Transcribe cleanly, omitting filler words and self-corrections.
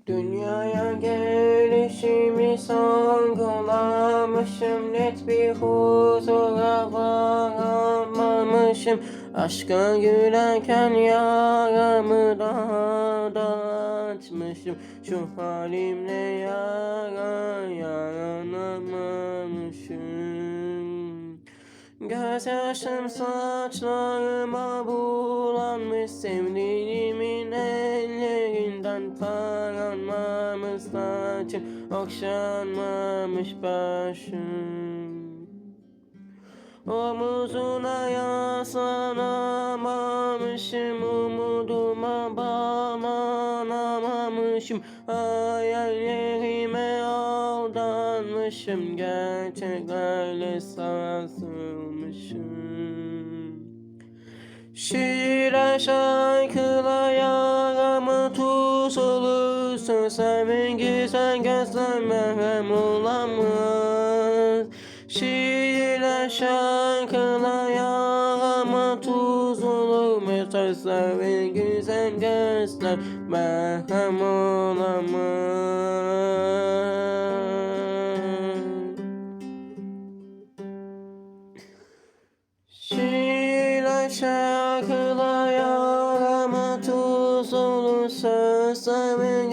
Dünyaya gelişimi sorgulamışım, net bir huzura varamamışım. Aşka gülerken yaramı dağıtmışım. Şu halimle yaranamamışım. Gözyaşım saçlarıma bulanmış, sevdiğimin ellerinden taranmamış saçım, okşanmamış başım. Omuzuna yaslanamamışım, umuduma bağlanamamışım. Hayallerime aldanmışım, gerçeklerle sarsılmışım. Şiirler, şarkılar yaramı tuz olursa, sen ve güzel gözler merhem olamaz. Şiirler, şarkılar yaramı tuz olur mu? Sözler ve güzel gözler merhem olamaz. Şiirler, şarkılar yaramı tuz olur, sözler ve